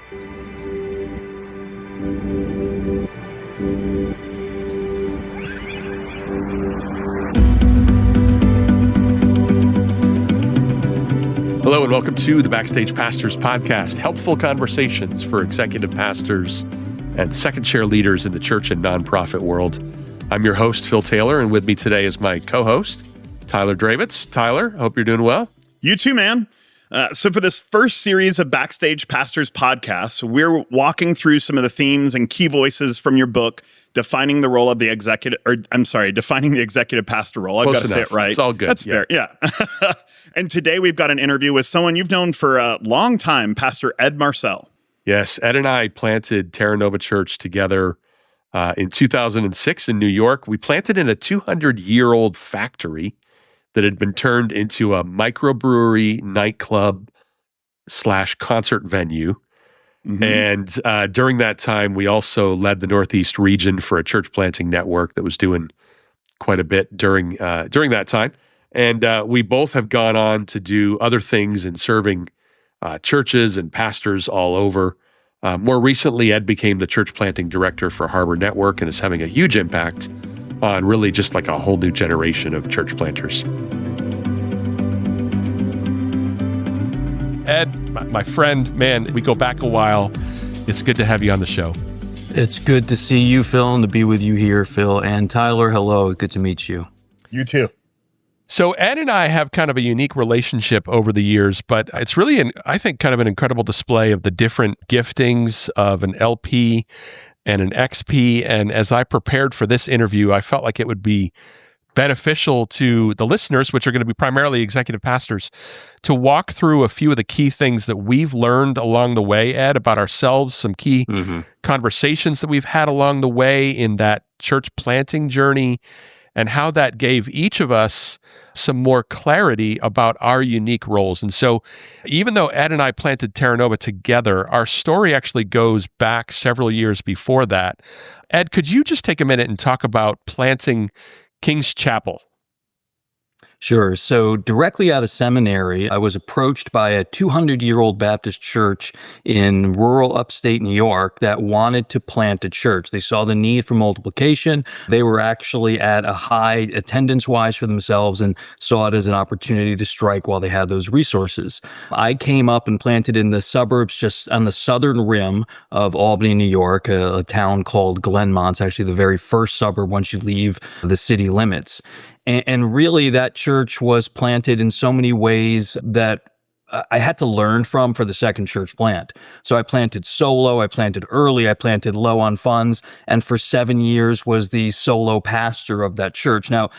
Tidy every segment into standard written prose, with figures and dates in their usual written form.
Hello and welcome to the Backstage Pastors Podcast, helpful conversations for executive pastors and second chair leaders in the church and nonprofit world. I'm your host, Phil Taylor, and with me today is my co-host, Tyler Dravitz. Tyler, I hope you're doing well. You too, man. So for this first series of Backstage Pastors Podcasts, we're walking through some of the themes and key voices from your book, defining the executive pastor role. I've got to say it right. It's all good. That's fair. Yeah. And today we've got an interview with someone you've known for a long time, Pastor Ed Marcelle. Yes, Ed and I planted Terra Nova Church together in 2006 in New York. We planted in a 200-year-old factory that had been turned into a microbrewery, nightclub / concert venue. Mm-hmm. And during that time, we also led the Northeast region for a church planting network that was doing quite a bit during that time. And we both have gone on to do other things in serving churches and pastors all over. More recently, Ed became the church planting director for Harbor Network and is having a huge impact on really just like a whole new generation of church planters. Ed, my friend, man, we go back a while. It's good to have you on the show. It's good to see you, Phil, and to be with you here, Phil. And Tyler, hello. Good to meet you. You too. So Ed and I have kind of a unique relationship over the years, but it's really, I think, kind of an incredible display of the different giftings of an LP and an XP. And as I prepared for this interview, I felt like it would be beneficial to the listeners, which are going to be primarily executive pastors, to walk through a few of the key things that we've learned along the way, Ed, about ourselves, some key conversations that we've had along the way in that church planting journey, and how that gave each of us some more clarity about our unique roles. And so even though Ed and I planted Terra Nova together, our story actually goes back several years before that. Ed, could you just take a minute and talk about planting King's Chapel? Sure. So directly out of seminary, I was approached by a 200-year-old Baptist church in rural upstate New York that wanted to plant a church. They saw the need for multiplication. They were actually at a high attendance-wise for themselves and saw it as an opportunity to strike while they had those resources. I came up and planted in the suburbs just on the southern rim of Albany, New York, a town called Glenmont. It's actually the very first suburb once you leave the city limits. And really, that church was planted in so many ways that I had to learn from for the second church plant. So I planted solo, I planted early, I planted low on funds, and for 7 years was the solo pastor of that church. Now,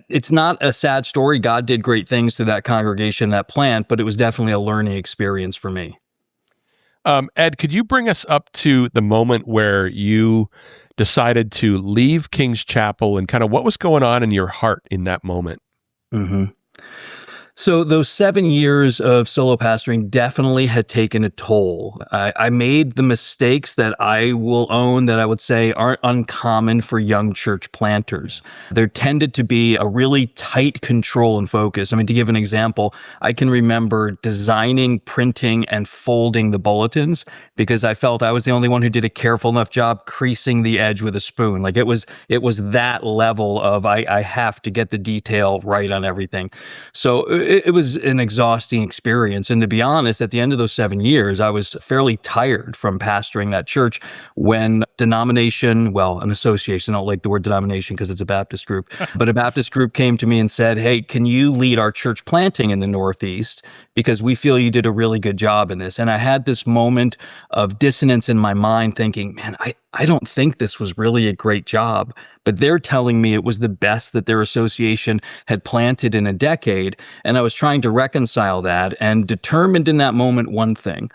it's not a sad story. God did great things through that congregation, that plant, but it was definitely a learning experience for me. Ed, could you bring us up to the moment where you decided to leave King's Chapel and kind of what was going on in your heart in that moment? Mm-hmm. So those 7 years of solo pastoring definitely had taken a toll. I made the mistakes that I will own that I would say aren't uncommon for young church planters. There tended to be a really tight control and focus. I mean, to give an example, I can remember designing, printing, and folding the bulletins because I felt I was the only one who did a careful enough job creasing the edge with a spoon. Like it was that level of I have to get the detail right on everything. So it was an exhausting experience. And to be honest, at the end of those 7 years, I was fairly tired from pastoring that church when an association, I don't like the word denomination because it's a Baptist group, but a Baptist group came to me and said, hey, can you lead our church planting in the Northeast? Because we feel you did a really good job in this. And I had this moment of dissonance in my mind thinking, man, I don't think this was really a great job, but they're telling me it was the best that their association had planted in a decade. And I was trying to reconcile that and determined in that moment one thing,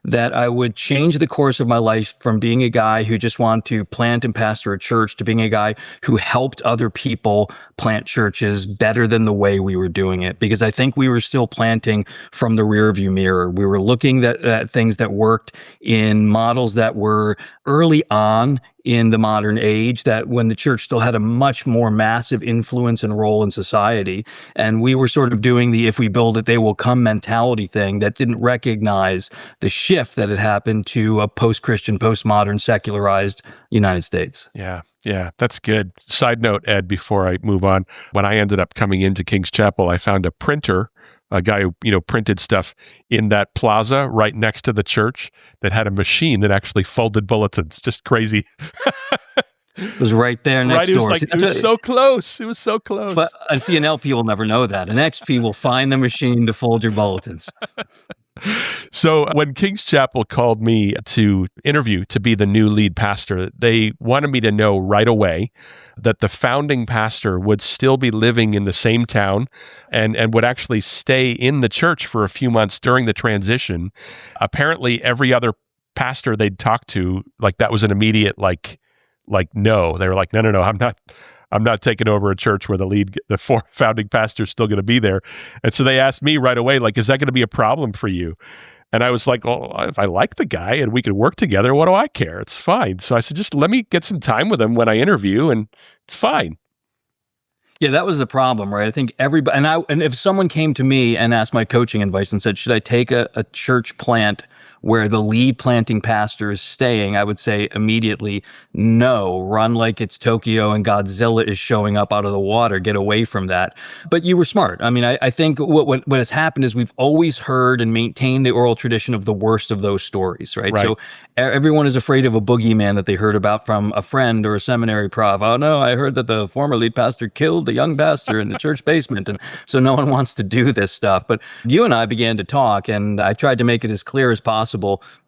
that I would change the course of my life from being a guy who just wanted to plant and pastor a church to being a guy who helped other people plant churches better than the way we were doing it. Because I think we were still planting from the rearview mirror. We were looking at things that worked in models that were early on on in the modern age, that when the church still had a much more massive influence and role in society. And we were sort of doing the if we build it, they will come mentality thing that didn't recognize the shift that had happened to a post-Christian, postmodern, secularized United States. Yeah, that's good. Side note, Ed, before I move on, when I ended up coming into King's Chapel, I found a printer, a guy who, printed stuff in that plaza right next to the church that had a machine that actually folded bulletins. Just crazy. It was right there next door. It was so close. It was so close. But see, an LP will never know that. An XP will find the machine to fold your bulletins. So when King's Chapel called me to interview to be the new lead pastor, they wanted me to know right away that the founding pastor would still be living in the same town and would actually stay in the church for a few months during the transition. Apparently, every other pastor they'd talked to, that was an immediate no. They were like, no, I'm not taking over a church where the founding pastor is still going to be there. And so they asked me right away, is that going to be a problem for you? And I was like, well, if I like the guy and we could work together, what do I care? It's fine. So I said, just let me get some time with him when I interview, and it's fine. Yeah, that was the problem, right? I think everybody, and if someone came to me and asked my coaching advice and said, should I take a church plant where the lead planting pastor is staying, I would say immediately, no, run like it's Tokyo and Godzilla is showing up out of the water, get away from that. But you were smart. I mean, I think what has happened is we've always heard and maintained the oral tradition of the worst of those stories, right? So everyone is afraid of a boogeyman that they heard about from a friend or a seminary prof. Oh no, I heard that the former lead pastor killed the young pastor in the church basement. And so no one wants to do this stuff. But you and I began to talk, and I tried to make it as clear as possible.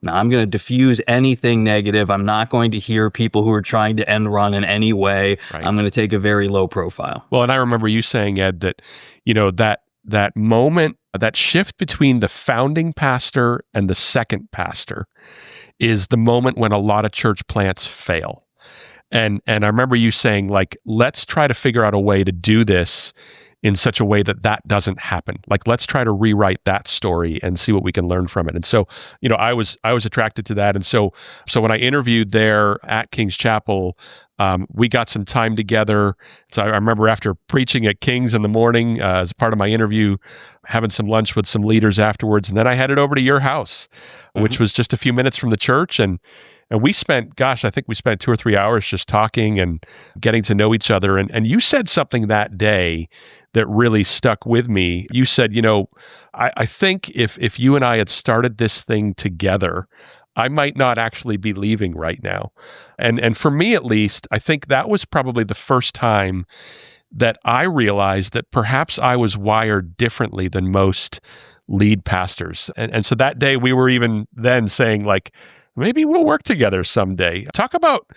Now, I'm going to diffuse anything negative. I'm not going to hear people who are trying to end run in any way. Right. I'm going to take a very low profile. Well, and I remember you saying, Ed, that, that moment, that shift between the founding pastor and the second pastor is the moment when a lot of church plants fail. And I remember you saying, let's try to figure out a way to do this in such a way that doesn't happen. Let's try to rewrite that story and see what we can learn from it. And so, I was attracted to that. And so when I interviewed there at King's Chapel, we got some time together. So I remember after preaching at King's in the morning, as part of my interview, having some lunch with some leaders afterwards. And then I headed over to your house, which was just a few minutes from the church. And we spent, I think we spent 2 or 3 hours just talking and getting to know each other. And you said something that day that really stuck with me. You said, I think if you and I had started this thing together, I might not actually be leaving right now. And for me, at least, I think that was probably the first time that I realized that perhaps I was wired differently than most lead pastors. And so that day we were even then saying, maybe we'll work together someday. Talk about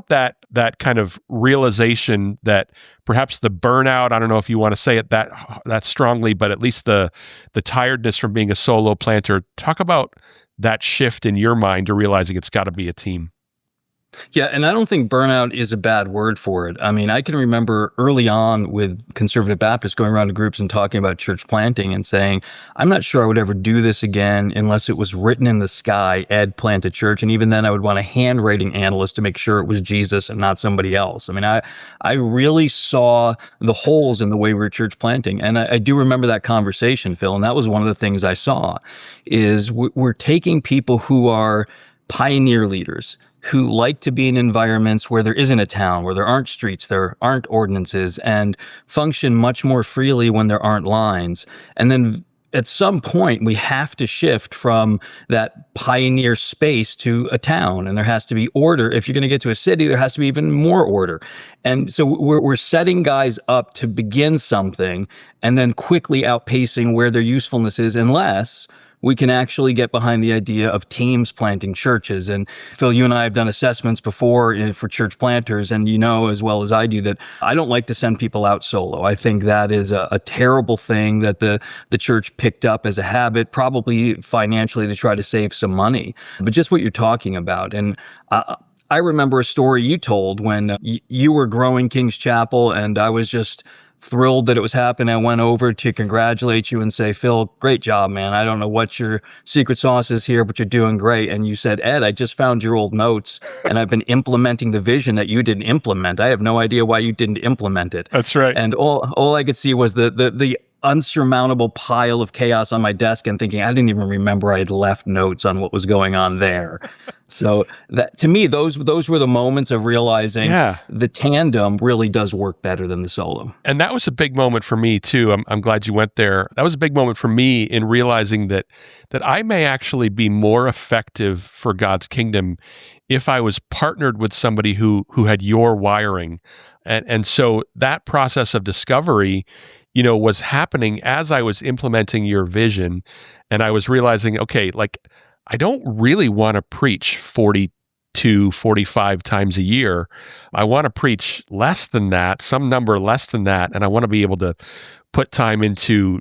that kind of realization that perhaps the burnout, I don't know if you want to say it that strongly, but at least the tiredness from being a solo planter. Talk about that shift in your mind to realizing it's got to be a team. Yeah, and I don't think burnout is a bad word for it. I mean, I can remember early on with conservative Baptists going around to groups and talking about church planting and saying, I'm not sure I would ever do this again unless it was written in the sky, Ed plant a church. And even then I would want a handwriting analyst to make sure it was Jesus and not somebody else. I mean, I really saw the holes in the way we were church planting. And I do remember that conversation, Phil, and that was one of the things I saw is we're taking people who are pioneer leaders, who like to be in environments where there isn't a town, where there aren't streets, there aren't ordinances, and function much more freely when there aren't lines. And then at some point, we have to shift from that pioneer space to a town, and there has to be order. If you're going to get to a city, there has to be even more order. And so we're setting guys up to begin something and then quickly outpacing where their usefulness is, unless we can actually get behind the idea of teams planting churches. And Phil, you and I have done assessments before for church planters, and you know as well as I do that I don't like to send people out solo. I think that is a terrible thing that the church picked up as a habit, probably financially to try to save some money. But just what you're talking about. And I remember a story you told when you were growing King's Chapel, and I was just thrilled that it was happening. I went over to congratulate you and say, Phil, great job, man. I don't know what your secret sauce is here, but you're doing great. And you said, Ed, I just found your old notes and I've been implementing the vision that you didn't implement. I have no idea why you didn't implement it. That's right. And all I could see was the unsurmountable pile of chaos on my desk and thinking, I didn't even remember I had left notes on what was going on there. So that, to me, those were the moments of realizing the tandem really does work better than the solo. And that was a big moment for me too. I'm glad you went there. That was a big moment for me in realizing that I may actually be more effective for God's kingdom if I was partnered with somebody who had your wiring. And so that process of discovery, was happening as I was implementing your vision, and I was realizing, okay, like, I don't really want to preach 42, 45 times a year. I want to preach less than that, some number less than that, and I want to be able to put time into,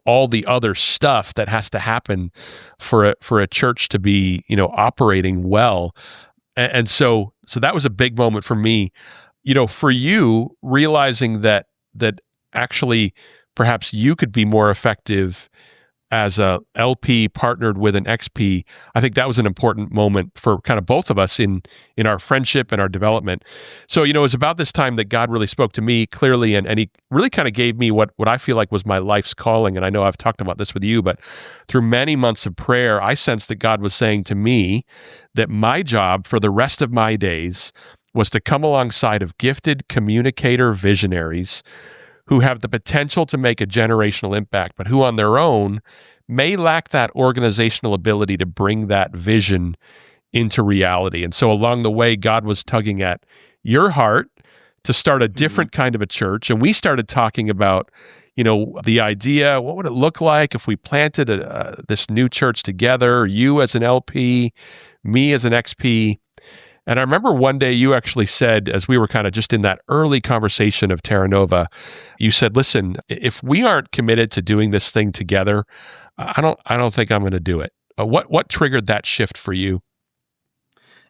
all the other stuff that has to happen for a church to be, operating well. And so that was a big moment for me. For you, realizing that actually perhaps you could be more effective as a LP partnered with an XP. I think that was an important moment for kind of both of us in our friendship and our development. So, it was about this time that God really spoke to me clearly, and he really kind of gave me what I feel like was my life's calling. And I know I've talked about this with you, but through many months of prayer, I sensed that God was saying to me that my job for the rest of my days was to come alongside of gifted communicator visionaries who have the potential to make a generational impact, but who on their own may lack that organizational ability to bring that vision into reality. And so along the way, God was tugging at your heart to start a different kind of a church. And we started talking about, the idea, what would it look like if we planted this new church together, you as an LP, me as an XP. And I remember one day you actually said, as we were kind of just in that early conversation of Terra Nova, you said, listen, if we aren't committed to doing this thing together, I don't think I'm going to do it. What triggered that shift for you?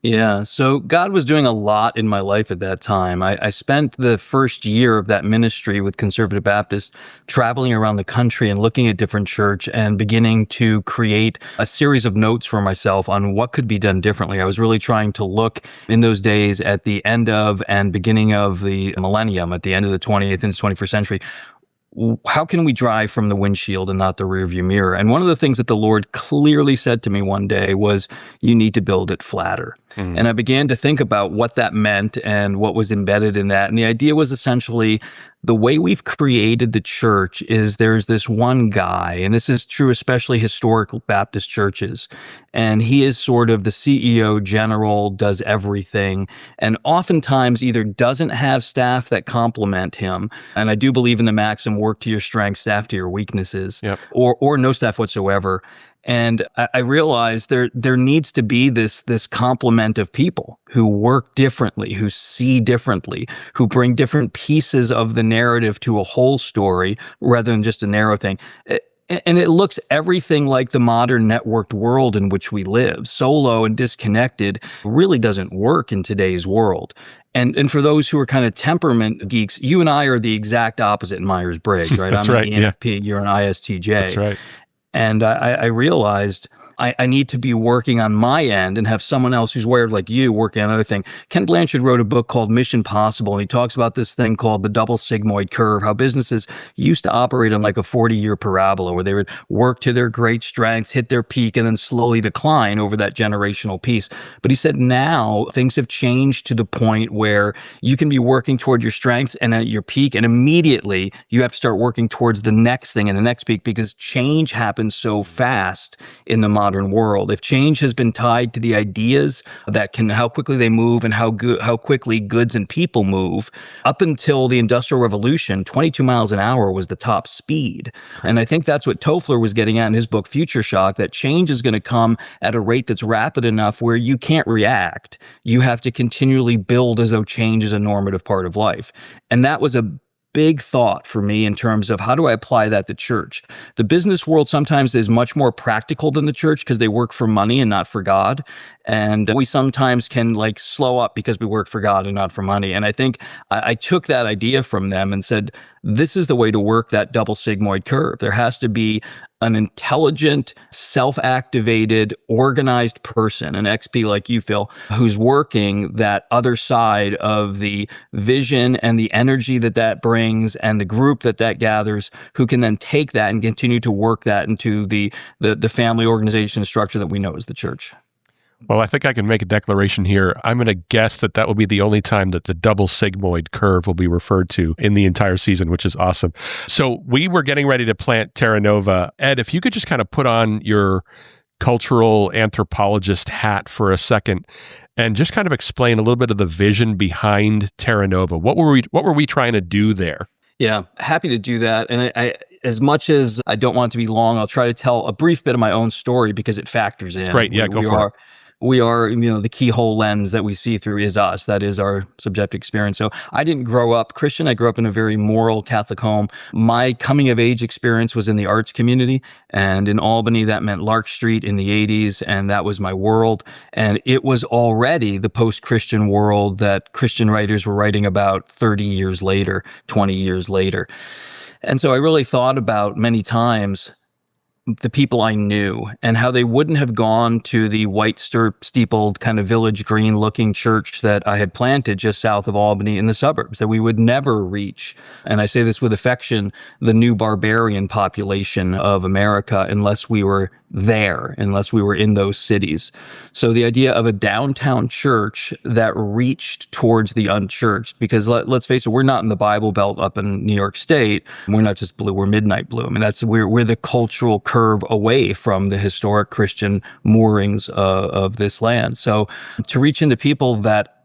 Yeah, so God was doing a lot in my life at that time. I spent the first year of that ministry with Conservative Baptists traveling around the country and looking at different church and beginning to create a series of notes for myself on what could be done differently. I was really trying to look in those days at the end of and beginning of the millennium, at the end of the 20th and 21st century. How can we drive from the windshield and not the rearview mirror? And one of the things that the Lord clearly said to me one day was, you need to build it flatter. And I began to think about what that meant and what was embedded in that. And the idea was essentially, the way we've created the church is there's this one guy, and this is true especially historical Baptist churches, and he is sort of the CEO general, does everything, and oftentimes either doesn't have staff that complement him, and I do believe in the maxim, work to your strengths, staff to your weaknesses, or no staff whatsoever. And I realized there needs to be this complement of people who work differently, who see differently, who bring different pieces of the narrative to a whole story rather than just a narrow thing. And it looks everything like the modern networked world in which we live. Solo and disconnected really doesn't work in today's world. And for those who are kind of temperament geeks, you and I are the exact opposite in Myers-Briggs, right? That's I'm right, an ENFP, you're an ISTJ. That's right. And I realized I need to be working on my end and have someone else who's wired like you working on another thing. Ken Blanchard wrote a book called Mission Possible, and he talks about this thing called the double sigmoid curve, how businesses used to operate on like a 40-year parabola where they would work to their great strengths, hit their peak, and then slowly decline over that generational piece. But he said now things have changed to the point where you can be working toward your strengths and at your peak, and immediately you have to start working towards the next thing and the next peak, because change happens so fast in the modern world. If change has been tied to the ideas that how quickly they move and how quickly goods and people move, up until the Industrial Revolution, 22 miles an hour was the top speed. And I think that's what Toffler was getting at in his book, Future Shock, that change is going to come at a rate that's rapid enough where you can't react. You have to continually build as though change is a normative part of life. And that was a big thought for me in terms of how do I apply that to church. The business world sometimes is much more practical than the church because they work for money and not for God. And we sometimes can slow up because we work for God and not for money. And I think I took that idea from them and said, this is the way to work that double sigmoid curve. There has to be an intelligent, self-activated, organized person, an XP like you, Phil, who's working that other side of the vision and the energy that brings and the group that gathers, who can then take that and continue to work that into the family organization structure that we know as the church. Well, I think I can make a declaration here. I'm going to guess that will be the only time that the double sigmoid curve will be referred to in the entire season, which is awesome. So we were getting ready to plant Terra Nova. Ed, if you could just kind of put on your cultural anthropologist hat for a second and just kind of explain a little bit of the vision behind Terra Nova. What were we trying to do there? Yeah, happy to do that. And I as much as I don't want it to be long, I'll try to tell a brief bit of my own story because it factors in. It's great. Yeah, go for it. We are, the keyhole lens that we see through is us. That is our subjective experience. So I didn't grow up Christian. I grew up in a very moral Catholic home. My coming of age experience was in the arts community. And in Albany, that meant Lark Street in the 80s. And that was my world. And it was already the post-Christian world that Christian writers were writing about 30 years later, 20 years later. And so I really thought about many times the people I knew and how they wouldn't have gone to the white steepled kind of village green looking church that I had planted just south of Albany in the suburbs, that we would never reach. And I say this with affection, the new barbarian population of America, unless we were there, unless we were in those cities. So the idea of a downtown church that reached towards the unchurched, because let's face it, we're not in the Bible Belt up in New York State. We're not just blue, we're midnight blue. I mean, we're the cultural curve away from the historic Christian moorings of this land. So to reach into people that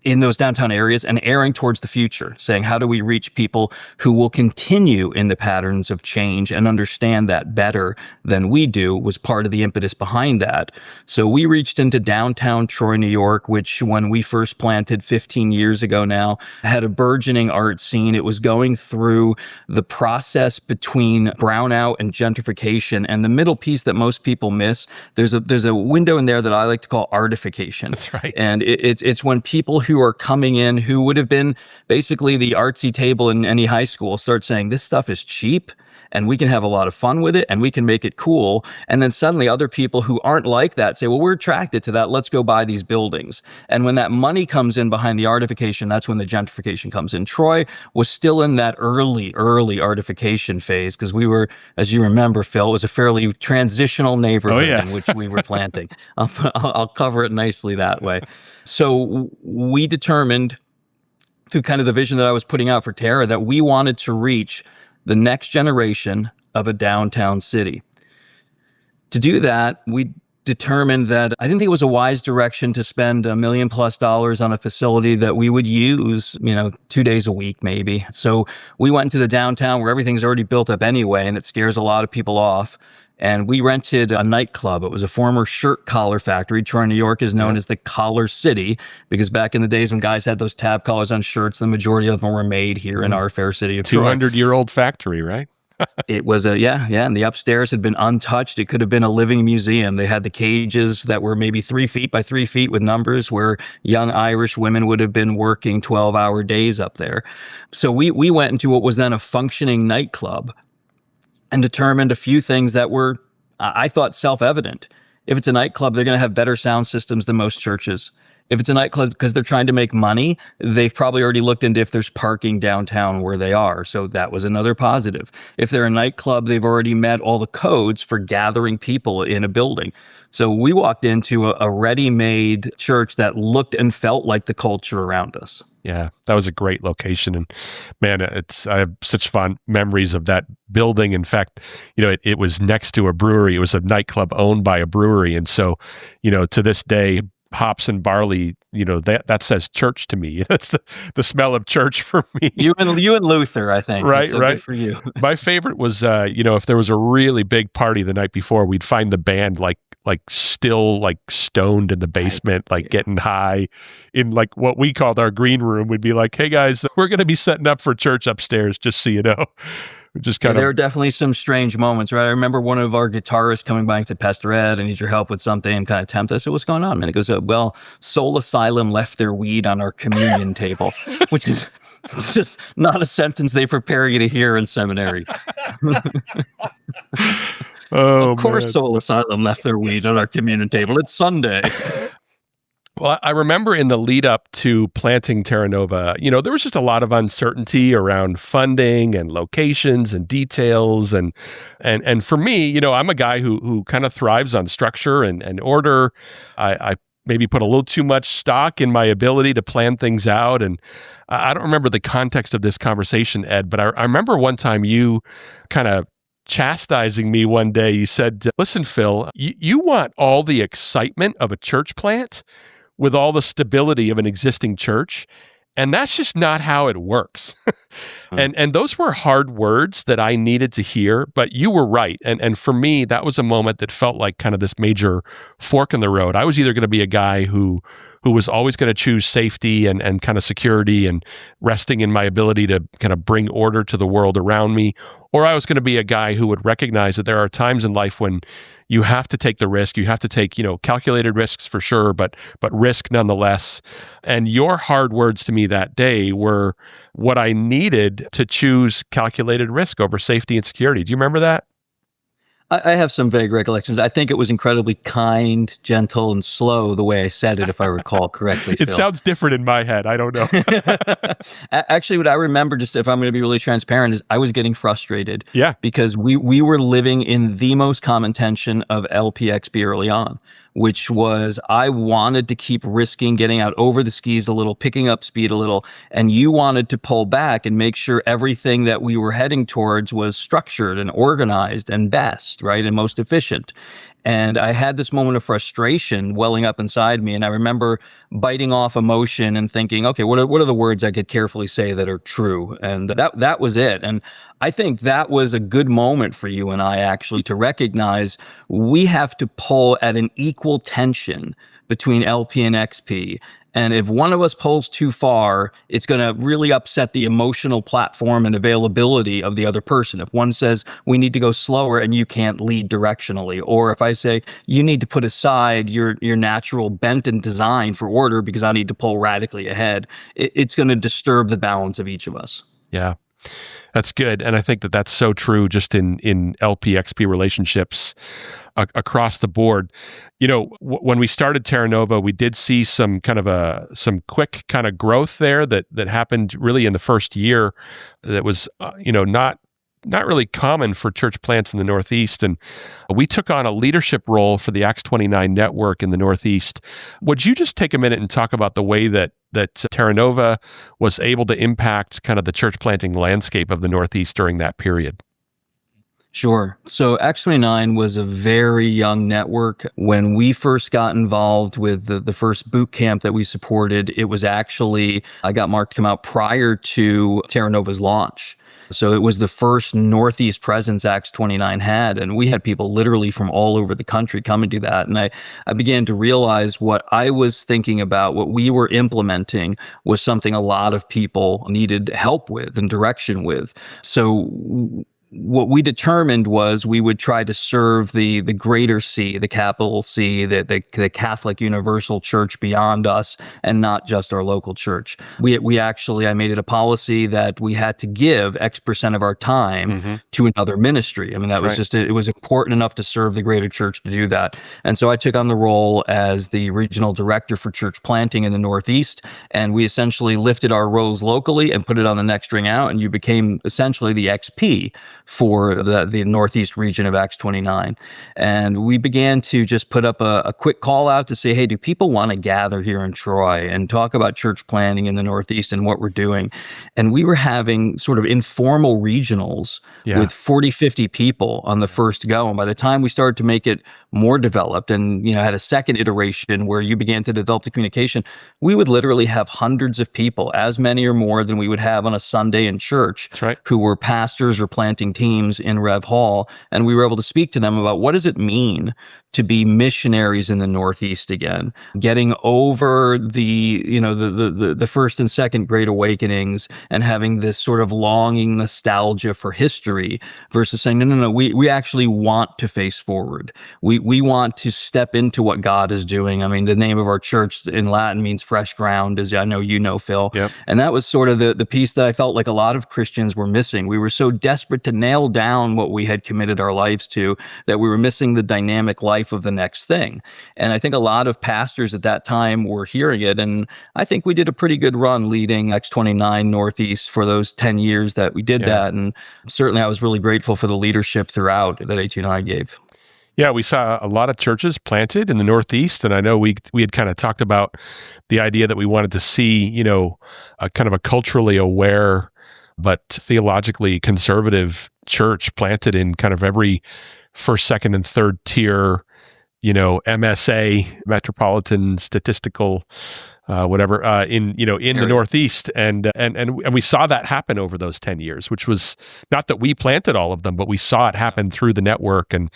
in those downtown areas and erring towards the future, saying, how do we reach people who will continue in the patterns of change and understand that better than we do, was part of the impetus behind that. So we reached into downtown Troy, New York, which when we first planted 15 years ago now, had a burgeoning art scene. It was going through the process between brownout and gentrification. And the middle piece that most people miss, there's a window in there that I like to call artification. That's right. And it's when people who are coming in, who would have been basically the artsy table in any high school, start saying, this stuff is cheap and we can have a lot of fun with it and we can make it cool. And then suddenly other people who aren't like that say, well, we're attracted to that. Let's go buy these buildings. And when that money comes in behind the artification, that's when the gentrification comes in. Troy was still in that early artification phase because we were, as you remember, Phil, it was a fairly transitional neighborhood in which we were planting. I'll cover it nicely that way. So we determined through kind of the vision that I was putting out for Terra that we wanted to reach the next generation of a downtown city. To do that, we determined that I didn't think it was a wise direction to spend $1 million+ on a facility that we would use, 2 days a week maybe. So we went into the downtown where everything's already built up anyway, and it scares a lot of people off. And we rented a nightclub. It was a former shirt collar factory. Troy, New York is known as the Collar City because back in the days when guys had those tab collars on shirts, the majority of them were made here in our fair city of Troy. 200-year-old factory, right? It was and the upstairs had been untouched. It could have been a living museum. They had the cages that were maybe 3 feet by 3 feet with numbers where young Irish women would have been working 12-hour days up there. So we went into what was then a functioning nightclub and determined a few things that were, I thought, self-evident. If it's a nightclub, they're going to have better sound systems than most churches. If it's a nightclub because they're trying to make money, they've probably already looked into if there's parking downtown where they are. So that was another positive. If they're a nightclub, they've already met all the codes for gathering people in a building. So we walked into a ready-made church that looked and felt like the culture around us. Yeah, that was a great location. And man, I have such fond memories of that building. In fact, it was next to a brewery. It was a nightclub owned by a brewery. And so, to this day, hops and barley, that says church to me. That's the smell of church for me. You and Luther, I think. Right, so right. Good for you. My favorite was, if there was a really big party the night before, we'd find the band still stoned in the basement, getting high in what we called our green room. We'd be like, hey guys, we're going to be setting up for church upstairs, just so you know. Just there are definitely some strange moments, right? I remember one of our guitarists coming by and said, Pastor Ed, I need your help with something, and kind of tempt us. So what's going on, man? He goes, well, Soul Asylum left their weed on our communion table, which is It's just not a sentence they prepare you to hear in seminary. Of course, Soul Asylum left their weed on our communion table. It's Sunday. Well, I remember in the lead up to planting Terra Nova, there was just a lot of uncertainty around funding and locations and details. And for me, I'm a guy who kind of thrives on structure and order. I maybe put a little too much stock in my ability to plan things out. And I don't remember the context of this conversation, Ed, but I remember one time you kind of chastising me one day. You said, listen, Phil, you want all the excitement of a church plant with all the stability of an existing church. And that's just not how it works. And those were hard words that I needed to hear, but you were right. And for me, that was a moment that felt like kind of this major fork in the road. I was either going to be a guy who was always going to choose safety and kind of security and resting in my ability to kind of bring order to the world around me, or I was going to be a guy who would recognize that there are times in life when you have to take the risk. You have to take, calculated risks for sure, but risk nonetheless. And your hard words to me that day were what I needed to choose calculated risk over safety and security. Do you remember that? I have some vague recollections. I think it was incredibly kind, gentle, and slow the way I said it, if I recall correctly. It sounds different in my head. I don't know. Actually, what I remember, just if I'm going to be really transparent, is I was getting frustrated. Yeah. Because we were living in the most common tension of LPXP early on, which was I wanted to keep risking getting out over the skis a little, picking up speed a little, and you wanted to pull back and make sure everything that we were heading towards was structured and organized and best, right, and most efficient. And I had this moment of frustration welling up inside me, and I remember biting off emotion and thinking, okay, what are the words I could carefully say that are true? And that was it. And I think that was a good moment for you and I actually to recognize we have to pull at an equal tension between LP and XP. And if one of us pulls too far, it's going to really upset the emotional platform and availability of the other person. If one says we need to go slower and you can't lead directionally, or if I say you need to put aside your natural bent and design for order because I need to pull radically ahead, it's going to disturb the balance of each of us. Yeah. That's good. And I think that that's so true just in LP-XP relationships across the board. When we started Terra Nova, we did see some quick kind of growth there that happened really in the first year that was, not really common for church plants in the Northeast. And we took on a leadership role for the Acts 29 network in the Northeast. Would you just take a minute and talk about the way that Terra Nova was able to impact kind of the church planting landscape of the Northeast during that period? Sure. So Acts 29 was a very young network. When we first got involved with the first boot camp that we supported, it was actually, I got marked to come out prior to Terra Nova's launch. So it was the first Northeast presence Acts 29 had, and we had people literally from all over the country come and do that. And I began to realize what I was thinking about, what we were implementing was something a lot of people needed help with and direction with. So what we determined was we would try to serve the greater C, the capital C, the Catholic Universal Church beyond us, and not just our local church. We actually, I made it a policy that we had to give X% of our time to another ministry. I mean, that was just, it was important enough to serve the greater church to do that. And so I took on the role as the regional director for church planting in the Northeast, and we essentially lifted our roles locally and put it on the next ring out, and you became essentially the XP for the Northeast region of Acts 29. And we began to just put up a quick call out to say, hey, do people want to gather here in Troy and talk about church planting in the Northeast and what we're doing? And we were having sort of informal regionals with 40, 50 people on the first go. And by the time we started to make it more developed and, had a second iteration where you began to develop the communication, we would literally have hundreds of people, as many or more than we would have on a Sunday in church, who were pastors or planting pastoring teams in Rev Hall, and we were able to speak to them about what does it mean to be missionaries in the Northeast again, getting over the first and second Great Awakenings and having this sort of longing nostalgia for history versus saying, no, we actually want to face forward. We want to step into what God is doing. I mean, the name of our church in Latin means fresh ground, as I know you know, Phil. Yep. And that was sort of the piece that I felt like a lot of Christians were missing. We were so desperate to nail down what we had committed our lives to that we were missing the dynamic life of the next thing. And I think a lot of pastors at that time were hearing it. And I think we did a pretty good run leading X29 Northeast for those 10 years that we did that. And certainly I was really grateful for the leadership throughout that H&I gave. Yeah, we saw a lot of churches planted in the Northeast, and I know we had kind of talked about the idea that we wanted to see, a kind of a culturally aware but theologically conservative church planted in kind of every first, second, and third tier, MSA, metropolitan statistical whatever, in the Northeast. And we saw that happen over those 10 years, which was not that we planted all of them, but we saw it happen through the network and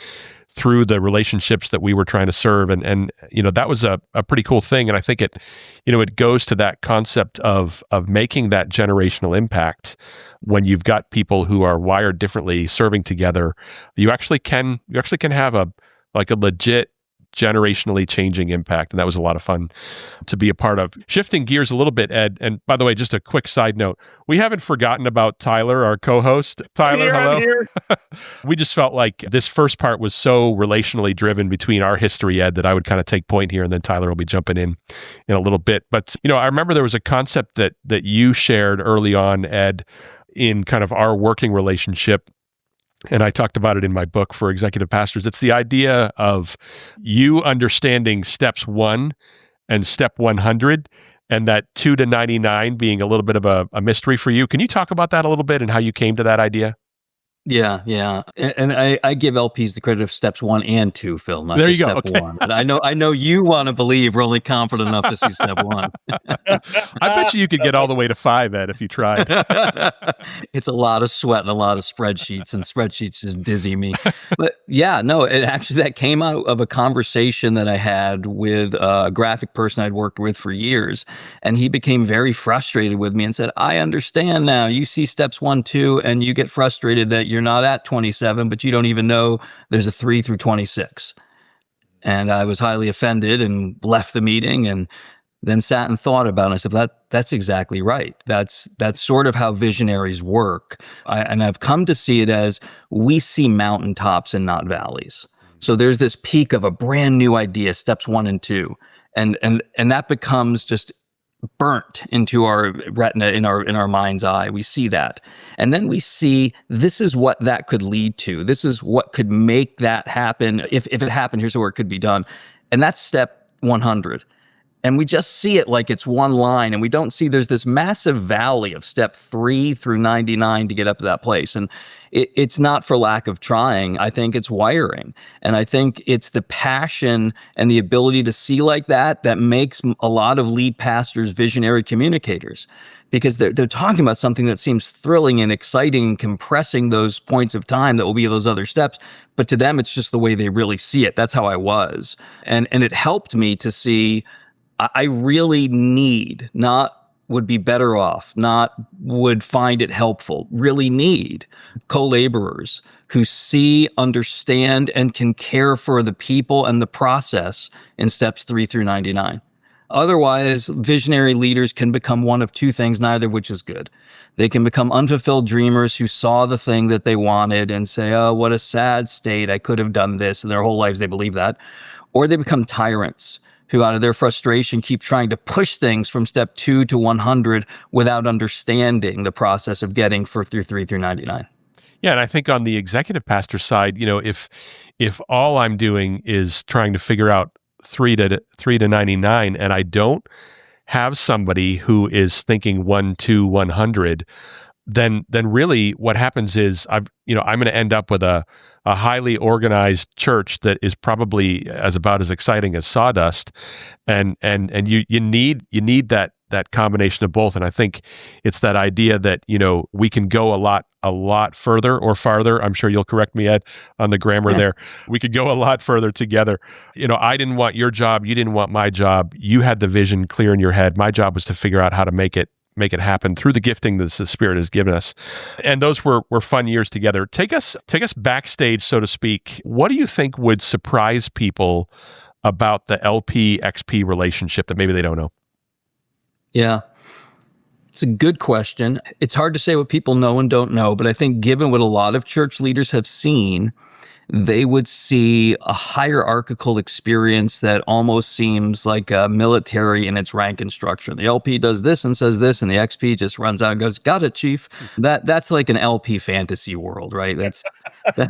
through the relationships that we were trying to serve. And that was a pretty cool thing. And I think it goes to that concept of making that generational impact. When you've got people who are wired differently serving together, you actually can have a legit generationally changing impact. And that was a lot of fun to be a part of. Shifting gears a little bit, Ed, and by the way, just a quick side note, we haven't forgotten about Tyler, our co-host. Tyler, hello. We just felt like this first part was so relationally driven between our history, Ed, that I would kind of take point here, and then Tyler will be jumping in a little bit. But, I remember there was a concept that you shared early on, Ed, in kind of our working relationship. And I talked about it in my book for executive pastors. It's the idea of you understanding steps 1 and step 100, and that 2 to 99 being a little bit of a mystery for you. Can you talk about that a little bit and how you came to that idea? Yeah. And I give LPs the credit of steps 1 and 2, Phil, not there just you go. step Okay. 1. And I know you want to believe we're only confident enough to see step 1. I bet you could get all the way to 5, Ed, if you tried. It's a lot of sweat and a lot of spreadsheets, and spreadsheets just dizzy me. But yeah, no, it actually, that came out of a conversation that I had with a graphic person I'd worked with for years. And he became very frustrated with me and said, I understand now. You see steps 1, 2, and you get frustrated that you're not at 27, but you don't even know there's a 3 through 26. And I was highly offended and left the meeting, and then sat and thought about it. I said, that's exactly right. That's sort of how visionaries work. And I've come to see it as we see mountaintops and not valleys. So there's this peak of a brand new idea, steps 1 and 2. And that becomes just burnt into our retina, in our mind's eye. We see that. And then we see this is what that could lead to. This is what could make that happen. If it happened, here's where it could be done. And that's step 100. And we just see it like it's one line, and we don't see there's this massive valley of step 3 through 99 to get up to that place. And it's not for lack of trying. I think it's wiring. And I think it's the passion and the ability to see like that makes a lot of lead pastors visionary communicators, because they're talking about something that seems thrilling and exciting and compressing those points of time that will be those other steps. But to them, it's just the way they really see it. That's how I was. And it helped me to see I really need, not would be better off, not would find it helpful, really need co-laborers who see, understand, and can care for the people and the process in steps 3 through 99. Otherwise, visionary leaders can become one of two things, neither of which is good. They can become unfulfilled dreamers who saw the thing that they wanted and say, oh, what a sad state, I could have done this, and their whole lives they believe that. Or they become tyrants who out of their frustration keep trying to push things from step 2 to 100 without understanding the process of getting through 3 through 99. Yeah, and I think on the executive pastor side, if all I'm doing is trying to figure out 3 to 99, and I don't have somebody who is thinking 1 to 100, then really what happens is I'm going to end up with a highly organized church that is probably about as exciting as sawdust, and you need that combination of both. And I think it's that idea that, we can go a lot further or farther. I'm sure you'll correct me, Ed, on the grammar there. We could go a lot further together. I didn't want your job. You didn't want my job. You had the vision clear in your head. My job was to figure out how to make it happen through the gifting that the Spirit has given us. And those were fun years together. Take us backstage, so to speak. What do you think would surprise people about the LP XP relationship that maybe they don't know? Yeah. It's a good question. It's hard to say what people know and don't know, but I think given what a lot of church leaders have seen, they would see a hierarchical experience that almost seems like a military in its rank and structure. The LP does this and says this, and the XP just runs out and goes, "Got it, Chief." That's like an LP fantasy world, right? That's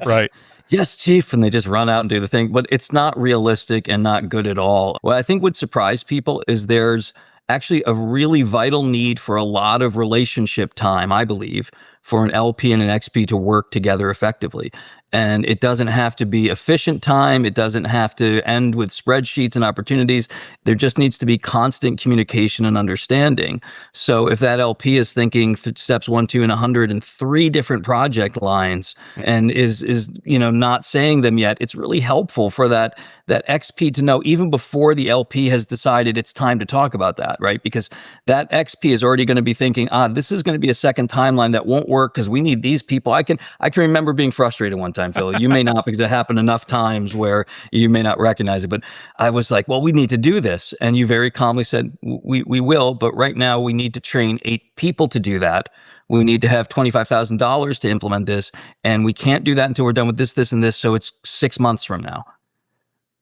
right. Yes, Chief, and they just run out and do the thing, but it's not realistic and not good at all. What I think would surprise people is there's actually a really vital need for a lot of relationship time, I believe, for an LP and an XP to work together effectively. And it doesn't have to be efficient time. It doesn't have to end with spreadsheets and opportunities. There just needs to be constant communication and understanding. So if that LP is thinking steps 1, 2, and 103 different project lines and is not saying them yet, it's really helpful for that XP to know even before the LP has decided it's time to talk about that, right? Because that XP is already going to be thinking, this is going to be a second timeline that won't work because we need these people. I can remember being frustrated one time, Phil. You may not, because it happened enough times where you may not recognize it. But I was like, well, we need to do this. And you very calmly said, we will, but right now we need to train 8 people to do that. We need to have $25,000 to implement this. And we can't do that until we're done with this, this, and this. So it's 6 months from now.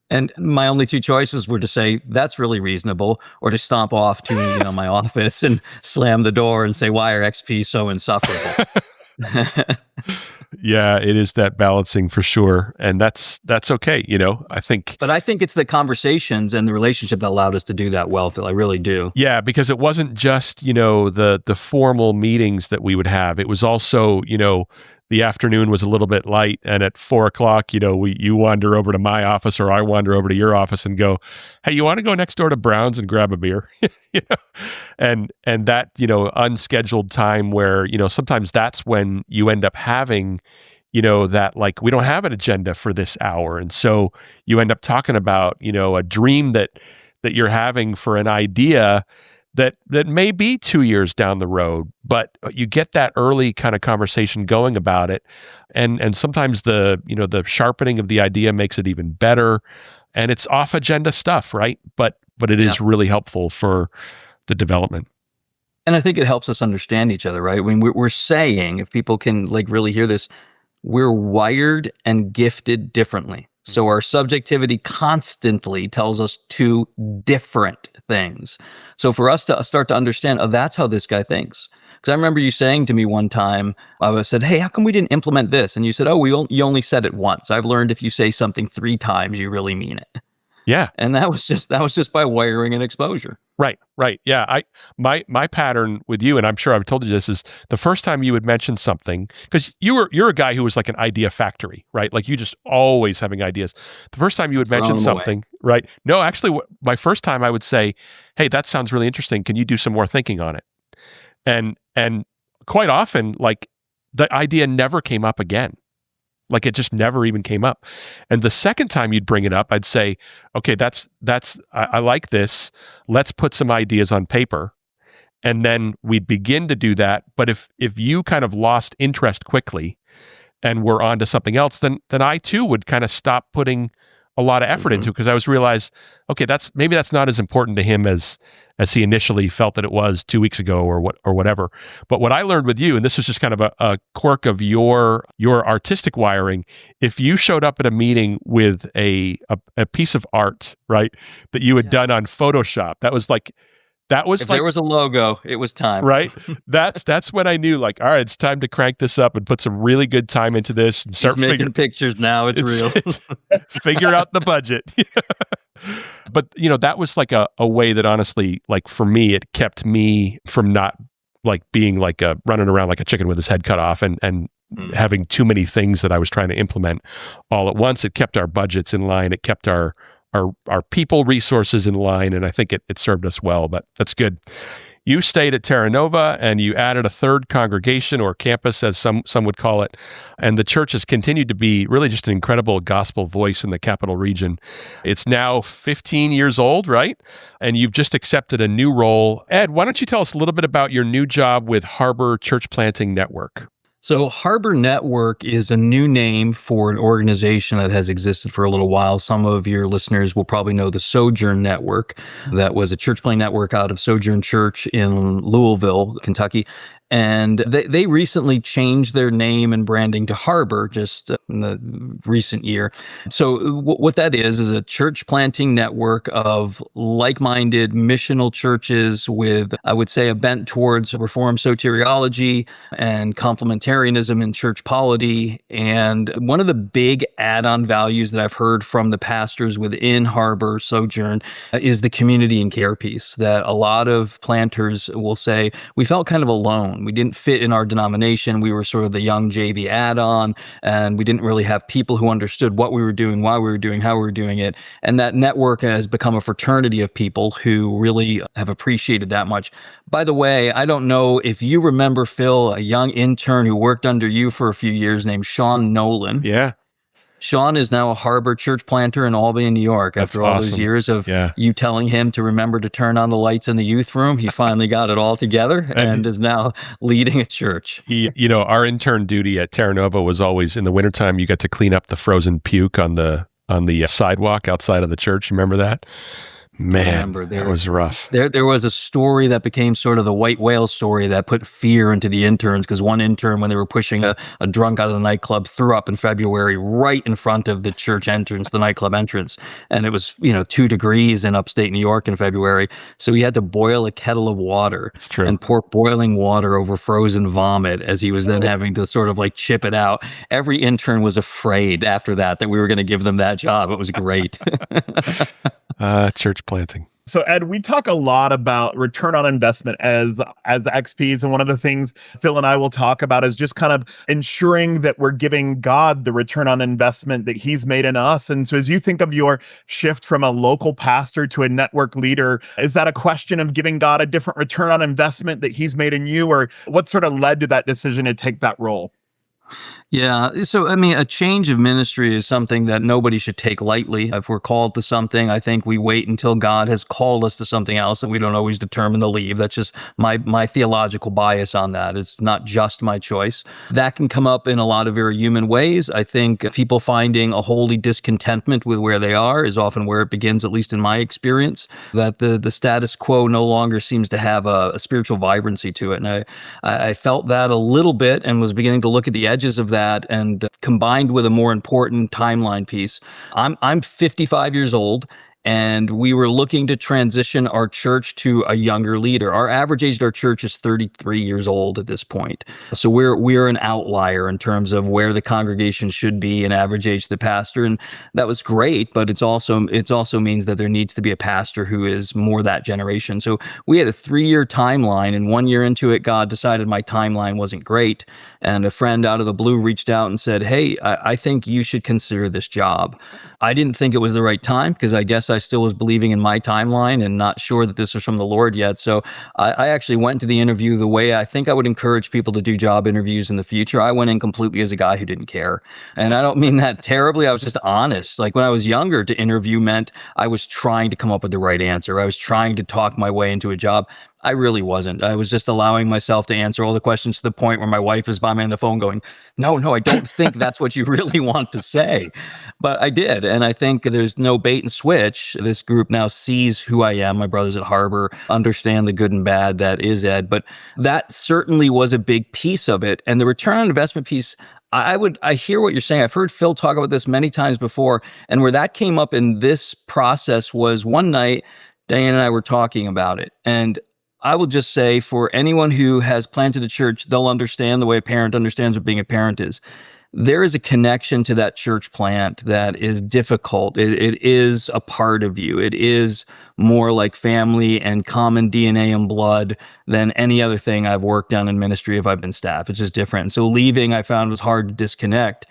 And my only 2 choices were to say, that's really reasonable, or to stomp off to my office and slam the door and say, why are XP so insufferable? Yeah, it is that balancing for sure. And that's okay, I think. But I think it's the conversations and the relationship that allowed us to do that well, Phil. I really do. Yeah, because it wasn't just, the formal meetings that we would have. It was also, the afternoon was a little bit light, and at 4:00, you wander over to my office, or I wander over to your office and go, "Hey, you want to go next door to Brown's and grab a beer?" And that unscheduled time where sometimes that's when you end up having that, like, we don't have an agenda for this hour, and so you end up talking about a dream that you're having for an idea that may be 2 years down the road, but you get that early kind of conversation going about it. And sometimes the sharpening of the idea makes it even better. And it's off agenda stuff, right? But it is really helpful for the development. And I think it helps us understand each other, right? I mean, we're saying, if people can really hear this, we're wired and gifted differently. So our subjectivity constantly tells us 2 different things. So for us to start to understand, that's how this guy thinks. Because I remember you saying to me one time, I said, "Hey, how come we didn't implement this?" And you said, you only said it once. I've learned if you say something 3 times, you really mean it. Yeah. And that was just by wiring and exposure. Right. Yeah. My pattern with you, and I'm sure I've told you this, is the first time you would mention something, because you're a guy who was like an idea factory, right? Like, you just always having ideas. The first time you would mention something, right? No, actually, my first time I would say, "Hey, that sounds really interesting. Can you do some more thinking on it?" And quite often, like, the idea never came up again. Like, it just never even came up. And the second time you'd bring it up, I'd say, "Okay, I like this. Let's put some ideas on paper." And then we'd begin to do that. But if you kind of lost interest quickly and were on to something else, then I too would kind of stop putting a lot of effort into, because I was realized, okay, maybe that's not as important to him as he initially felt that it was 2 weeks ago or whatever. But what I learned with you, and this was just kind of a quirk of your artistic wiring, if you showed up at a meeting with a piece of art, right, that you had done on Photoshop, if there was a logo, it was time. Right? That's when I knew, like, all right, it's time to crank this up and put some really good time into this and start making pictures now. It's real. Figure out the budget. But, that was like a way that, honestly, like, for me, it kept me from not like being like running around like a chicken with his head cut off and having too many things that I was trying to implement all at once. It kept our budgets in line. It kept our our people resources in line, and I think it served us well, but that's good. You stayed at Terra Nova, and you added a third congregation or campus, as some would call it. And the church has continued to be really just an incredible gospel voice in the Capital Region. It's now 15 years old, right? And you've just accepted a new role. Ed, why don't you tell us a little bit about your new job with Harbor Church Planting Network? So Harbor Network is a new name for an organization that has existed for a little while. Some of your listeners will probably know the Sojourn Network. That was a church planting network out of Sojourn Church in Louisville, Kentucky. And they recently changed their name and branding to Harbor just in the recent year. So what that is a church planting network of like-minded missional churches with, I would say, a bent towards Reformed soteriology and complementarianism in church polity. And one of the big add-on values that I've heard from the pastors within Harbor Sojourn is the community and care piece, that a lot of planters will say, we felt kind of alone. We didn't fit in our denomination. We were sort of the young JV add-on, and we didn't really have people who understood what we were doing, why we were doing, how we were doing it. And that network has become a fraternity of people who really have appreciated that much. By the way, I don't know if you remember, Phil, a young intern who worked under you for a few years named Sean Nolan. Yeah. Sean is now a Harbor church planter in Albany, New York. That's after all awesome. those years of you telling him to remember to turn on the lights in the youth room, he finally got it all together and is now leading a church. Our intern duty at Terra Nova was always in the wintertime, you got to clean up the frozen puke on the sidewalk outside of the church. Remember that? Man, that was rough. There was a story that became sort of the white whale story that put fear into the interns, because one intern, when they were pushing a drunk out of the nightclub, threw up in February right in front of the church entrance, the nightclub entrance. And it was, 2 degrees in upstate New York in February. So he had to boil a kettle of water and pour boiling water over frozen vomit as he was then having to sort of like chip it out. Every intern was afraid after that we were going to give them that job. It was great. Church planting. So Ed, we talk a lot about return on investment as XPs. And one of the things Phil and I will talk about is just kind of ensuring that we're giving God the return on investment that he's made in us. And so as you think of your shift from a local pastor to a network leader, is that a question of giving God a different return on investment that he's made in you? Or what sort of led to that decision to take that role? Yeah. So, a change of ministry is something that nobody should take lightly. If we're called to something, I think we wait until God has called us to something else, and we don't always determine to leave. That's just my theological bias on that. It's not just my choice. That can come up in a lot of very human ways. I think people finding a holy discontentment with where they are is often where it begins, at least in my experience, that the status quo no longer seems to have a spiritual vibrancy to it. And I felt that a little bit and was beginning to look at the edges of that, and combined with a more important timeline piece. I'm 55 years old, and we were looking to transition our church to a younger leader. Our average age at our church is 33 years old at this point. So we're an outlier in terms of where the congregation should be in average age to the pastor. And that was great, but it's also means that there needs to be a pastor who is more that generation. So we had a 3-year timeline, and 1 year into it, God decided my timeline wasn't great. And a friend out of the blue reached out and said, hey, I think you should consider this job. I didn't think it was the right time, because I guess I still was believing in my timeline and not sure that this was from the Lord yet. So I actually went to the interview the way I think I would encourage people to do job interviews in the future. I went in completely as a guy who didn't care. And I don't mean that terribly. I was just honest. Like when I was younger, to interview meant I was trying to come up with the right answer. I was trying to talk my way into a job. I really wasn't. I was just allowing myself to answer all the questions to the point where my wife is by me on the phone going, no, I don't think that's what you really want to say. But I did. And I think there's no bait and switch. This group now sees who I am. My brothers at Harbor understand the good and bad that is Ed. But that certainly was a big piece of it. And the return on investment piece, I hear what you're saying. I've heard Phil talk about this many times before. And where that came up in this process was one night, Diane and I were talking about it. And I will just say, for anyone who has planted a church, they'll understand the way a parent understands what being a parent is. There is a connection to that church plant that is difficult. It is a part of you. It is more like family and common DNA and blood than any other thing I've worked on in ministry if I've been staff. It's just different. And so leaving, I found, was hard to disconnect.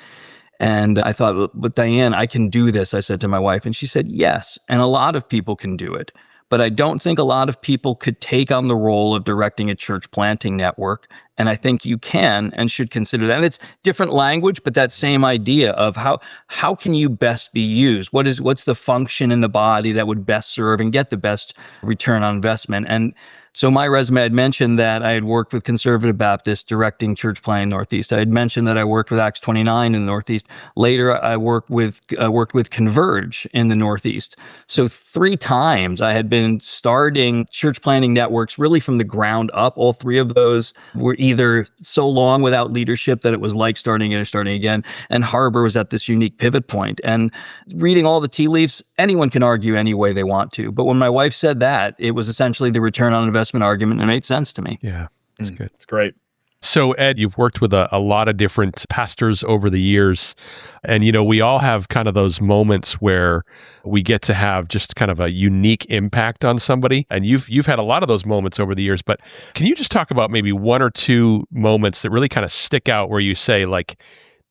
And I thought, but Diane, I can do this, I said to my wife. And she said, yes. And a lot of people can do it. But I don't think a lot of people could take on the role of directing a church planting network. And I think you can and should consider that. And it's different language, but that same idea of how can you best be used? What's the function in the body that would best serve and get the best return on investment? And so my resume had mentioned that I had worked with Conservative Baptists directing church planting Northeast. I had mentioned that I worked with Acts 29 in the Northeast. Later, I worked with Converge in the Northeast. So 3 times I had been starting church planting networks really from the ground up. All 3 of those were either so long without leadership that it was like starting it or starting again. And Harbor was at this unique pivot point. And reading all the tea leaves, anyone can argue any way they want to. But when my wife said that, it was essentially the return on investment argument, and it made sense to me. Yeah, that's good. It's great. So, Ed, you've worked with a lot of different pastors over the years. And, we all have kind of those moments where we get to have just kind of a unique impact on somebody. And you've had a lot of those moments over the years. But can you just talk about maybe 1 or 2 moments that really kind of stick out where you say, like,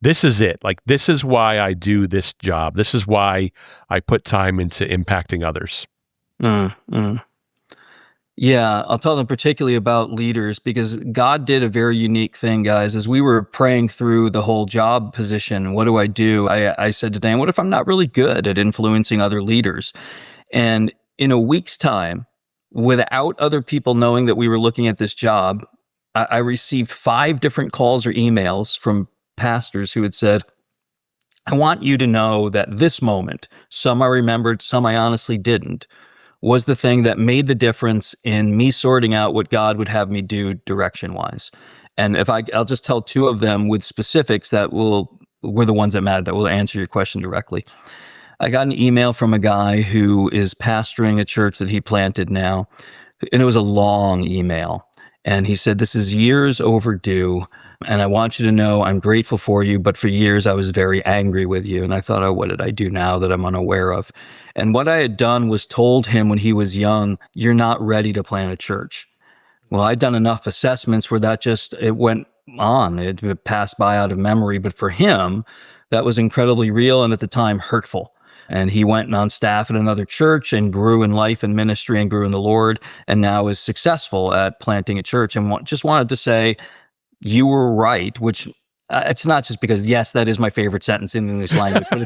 this is it. Like, this is why I do this job. This is why I put time into impacting others. Yeah, I'll tell them particularly about leaders because God did a very unique thing, guys. As we were praying through the whole job position, what do? I said to Dan, what if I'm not really good at influencing other leaders? And in a week's time, without other people knowing that we were looking at this job, I received 5 different calls or emails from pastors who had said, I want you to know that this moment, some I remembered, some I honestly didn't, was the thing that made the difference in me sorting out what God would have me do direction-wise. And I'll just tell 2 of them with specifics that were the ones that mattered, that will answer your question directly. I got an email from a guy who is pastoring a church that he planted now, and it was a long email. And he said, this is years overdue, and I want you to know I'm grateful for you, but for years I was very angry with you. And I thought, oh, what did I do now that I'm unaware of? And what I had done was told him when he was young, you're not ready to plant a church. Well, I'd done enough assessments where it went on. It passed by out of memory. But for him, that was incredibly real and at the time hurtful. And he went on staff at another church and grew in life and ministry and grew in the Lord and now is successful at planting a church. And just wanted to say, you were right, which it's not just because, yes, that is my favorite sentence in the English language, but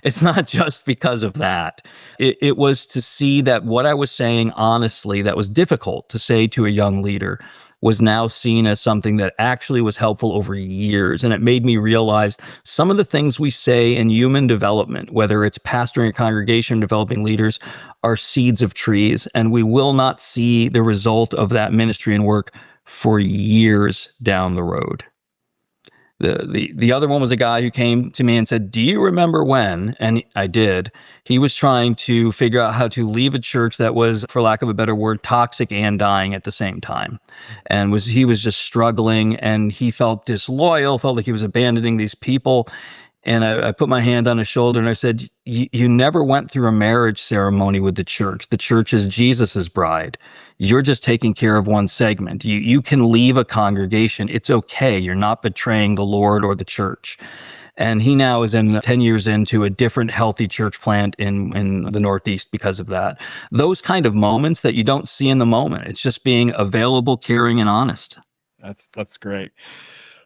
it's not just because of that. It was to see that what I was saying honestly, that was difficult to say to a young leader, was now seen as something that actually was helpful over years. And it made me realize some of the things we say in human development, whether it's pastoring a congregation, developing leaders, are seeds of trees. And we will not see the result of that ministry and work for years down the road. The other one was a guy who came to me and said, do you remember when? And I did. He was trying to figure out how to leave a church that was, for lack of a better word, toxic and dying at the same time. And he was just struggling and he felt disloyal, felt like he was abandoning these people. And I put my hand on his shoulder and I said, you never went through a marriage ceremony with the church. The church is Jesus's bride. You're just taking care of one segment. You can leave a congregation. It's okay. You're not betraying the Lord or the church. And he now is 10 years into a different healthy church plant in the Northeast because of that. Those kind of moments that you don't see in the moment. It's just being available, caring, and honest. That's great.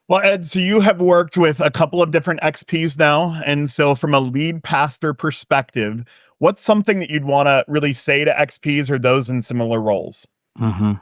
Well, Ed, so you have worked with a couple of different XPs now. And so from a lead pastor perspective, what's something that you'd want to really say to XPs or those in similar roles? Mm-hmm.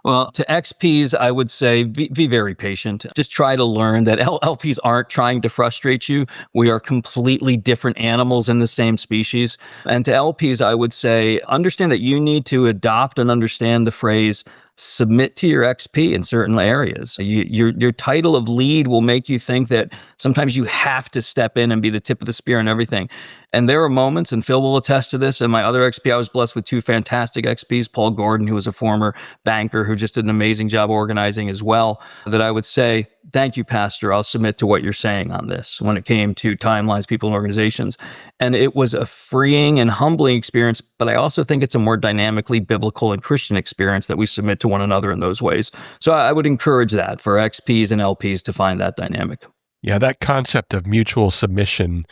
Well, to XPs, I would say be very patient. Just try to learn that LPs aren't trying to frustrate you. We are completely different animals in the same species. And to LPs, I would say understand that you need to adopt and understand the phrase submit to your XP in certain areas. Your title of lead will make you think that sometimes you have to step in and be the tip of the spear and everything. And there are moments, and Phil will attest to this, and my other XP, I was blessed with 2 fantastic XPs, Paul Gordon, who was a former banker who just did an amazing job organizing as well, that I would say, thank you, Pastor, I'll submit to what you're saying on this when it came to timelines, people, and organizations. And it was a freeing and humbling experience, but I also think it's a more dynamically biblical and Christian experience that we submit to one another in those ways. So I would encourage that for XPs and LPs to find that dynamic. Yeah, that concept of mutual submission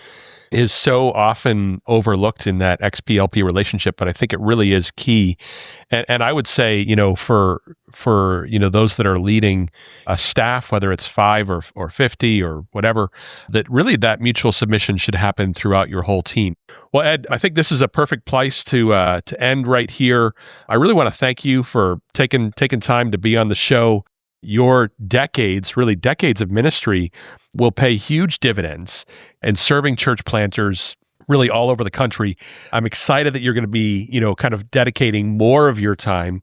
is so often overlooked in that XP-LP relationship, but I think it really is key. And I would say, for those that are leading a staff, whether it's 5 or 50 or whatever, that really that mutual submission should happen throughout your whole team. Well, Ed, I think this is a perfect place to end right here. I really want to thank you for taking time to be on the show. Your decades of ministry will pay huge dividends and serving church planters really all over the country. I'm excited that you're going to be, kind of dedicating more of your time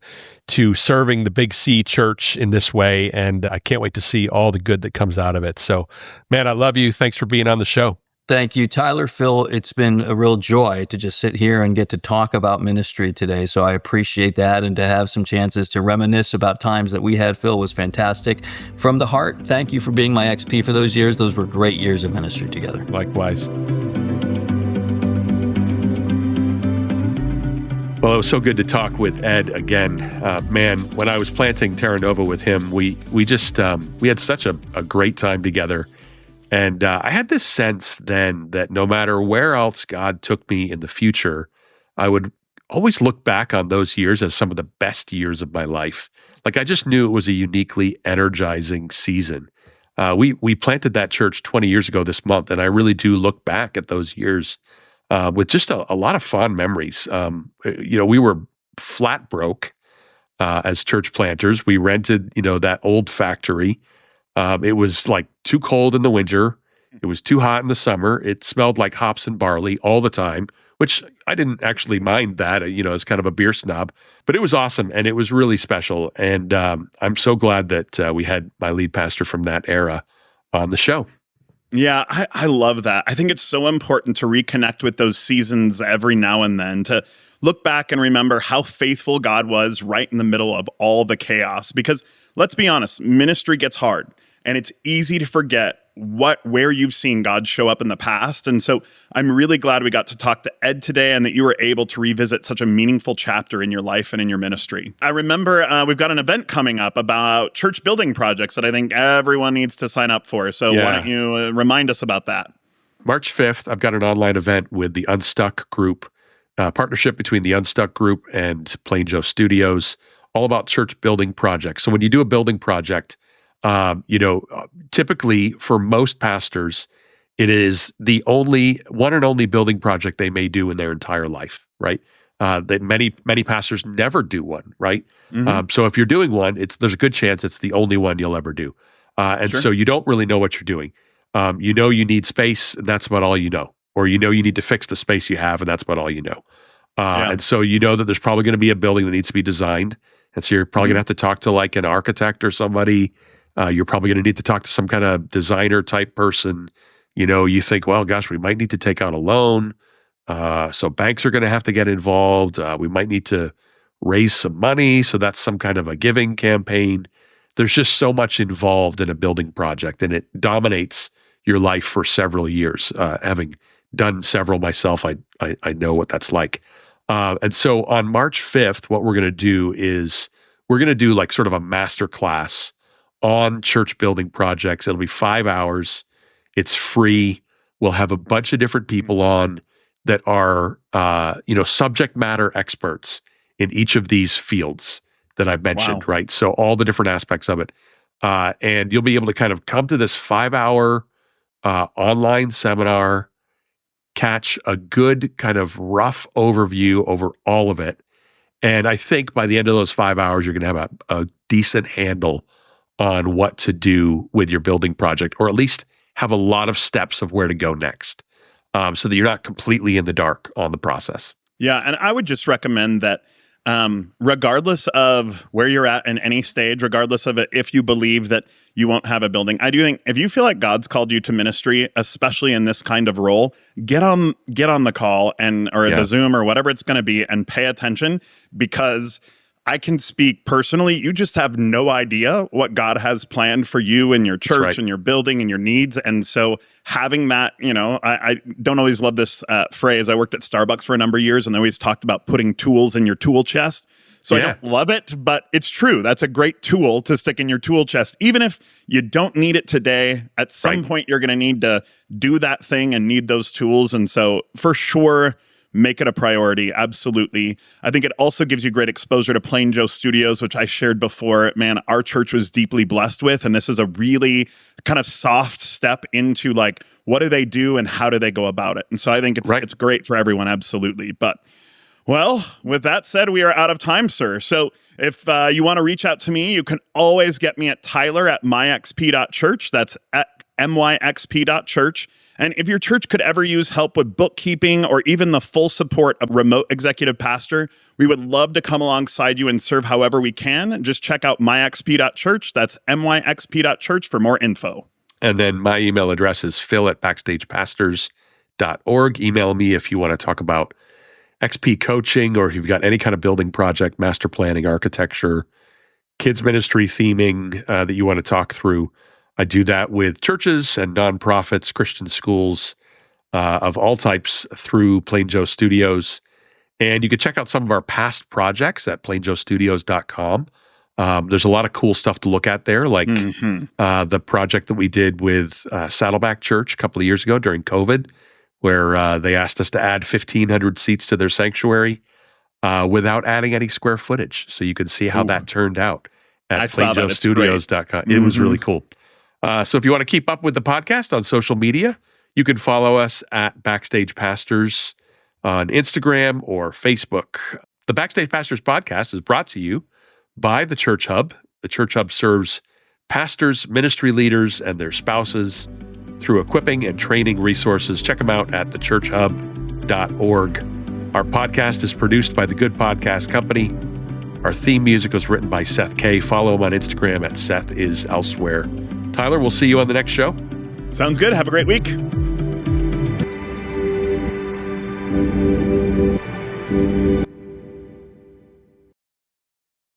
to serving the Big C church in this way. And I can't wait to see all the good that comes out of it. So, man, I love you. Thanks for being on the show. Thank you, Tyler. Phil, it's been a real joy to just sit here and get to talk about ministry today. So I appreciate that. And to have some chances to reminisce about times that we had, Phil, was fantastic. From the heart, thank you for being my XP for those years. Those were great years of ministry together. Likewise. Well, it was so good to talk with Ed again. Man, when I was planting Terra Nova with him, we had such a great time together. And I had this sense then that no matter where else God took me in the future, I would always look back on those years as some of the best years of my life. Like I just knew it was a uniquely energizing season. We planted that church 20 years ago this month, and I really do look back at those years with just a lot of fond memories. We were flat broke as church planters. We rented, that old factory. It was like too cold in the winter. It was too hot in the summer. It smelled like hops and barley all the time, which I didn't actually mind that, as kind of a beer snob, but it was awesome and it was really special. And I'm so glad that we had my lead pastor from that era on the show. Yeah, I love that. I think it's so important to reconnect with those seasons every now and then, to look back and remember how faithful God was right in the middle of all the chaos. Because let's be honest, ministry gets hard and it's easy to forget where you've seen God show up in the past. And so I'm really glad we got to talk to Ed today and that you were able to revisit such a meaningful chapter in your life and in your ministry. I remember we've got an event coming up about church building projects that I think everyone needs to sign up for. So Why don't you remind us about that? March 5th, I've got an online event with the Unstuck group, partnership between the Unstuck group and Plain Joe Studios, all about church building projects. So when you do a building project, typically for most pastors, it is the one and only building project they may do in their entire life, right? That many pastors never do one, right? Mm-hmm. So if you're doing one, there's a good chance it's the only one you'll ever do. So you don't really know what you're doing. You need space, and that's about all you know. Or you need to fix the space you have, and that's about all you know. And so that there's probably going to be a building that needs to be designed. And so you're probably going to have to talk to like an architect or somebody. You're probably going to need to talk to some kind of designer type person. You think, well, gosh, we might need to take out a loan. So banks are going to have to get involved. We might need to raise some money. So that's some kind of a giving campaign. There's just so much involved in a building project, and it dominates your life for several years. Having done several myself, I know what that's like. And so on March 5th, what we're going to do is we're going to do like sort of a masterclass on church building projects. It'll be 5 hours. It's free. We'll have a bunch of different people on that are, subject matter experts in each of these fields that I've mentioned, right? So all the different aspects of it. And you'll be able to kind of come to this 5-hour online seminar, catch a good kind of rough overview over all of it. And I think by the end of those 5 hours, you're going to have a decent handle on what to do with your building project, or at least have a lot of steps of where to go next, so that you're not completely in the dark on the process. Yeah, and I would just recommend that regardless of where you're at in any stage, regardless of it, if you believe that you won't have a building, I do think if you feel like God's called you to ministry, especially in this kind of role, get on the call or the Zoom or whatever it's going to be, and pay attention, because I can speak personally. You just have no idea what God has planned for you and your church and your building and your needs. And so having that, I don't always love this phrase. I worked at Starbucks for a number of years, and they always talked about putting tools in your tool chest. So I don't love it, but it's true. That's a great tool to stick in your tool chest. Even if you don't need it today, at some point you're going to need to do that thing and need those tools. And so for sure, make it a priority. Absolutely. I think it also gives you great exposure to Plain Joe Studios, which I shared before. Man, our church was deeply blessed with, and this is a really kind of soft step into like, what do they do and how do they go about it? And so I think it's great for everyone. Absolutely. But well, with that said, we are out of time, sir. So if you want to reach out to me, you can always get me at Tyler at myxp.church. That's at myxp.church. And if your church could ever use help with bookkeeping or even the full support of remote executive pastor, we would love to come alongside you and serve however we can. Just check out myxp.church. That's myxp.church for more info. And then my email address is phil@backstagepastors.org. Email me if you want to talk about XP coaching, or if you've got any kind of building project, master planning, architecture, kids ministry theming that you want to talk through. I do that with churches and nonprofits, Christian schools of all types through Plain Joe Studios. And you can check out some of our past projects at plainjoestudios.com. There's a lot of cool stuff to look at there, like the project that we did with Saddleback Church a couple of years ago during COVID, where they asked us to add 1,500 seats to their sanctuary without adding any square footage. So you can see how that turned out at plainjoestudios.com. It was really cool. So if you want to keep up with the podcast on social media, you can follow us at Backstage Pastors on Instagram or Facebook. The Backstage Pastors Podcast is brought to you by the Church Hub. The Church Hub serves pastors, ministry leaders, and their spouses through equipping and training resources. Check them out at thechurchhub.org. Our podcast is produced by The Good Podcast Company. Our theme music was written by Seth K. Follow him on Instagram at SethIsElsewhere. Tyler, we'll see you on the next show. Sounds good. Have a great week.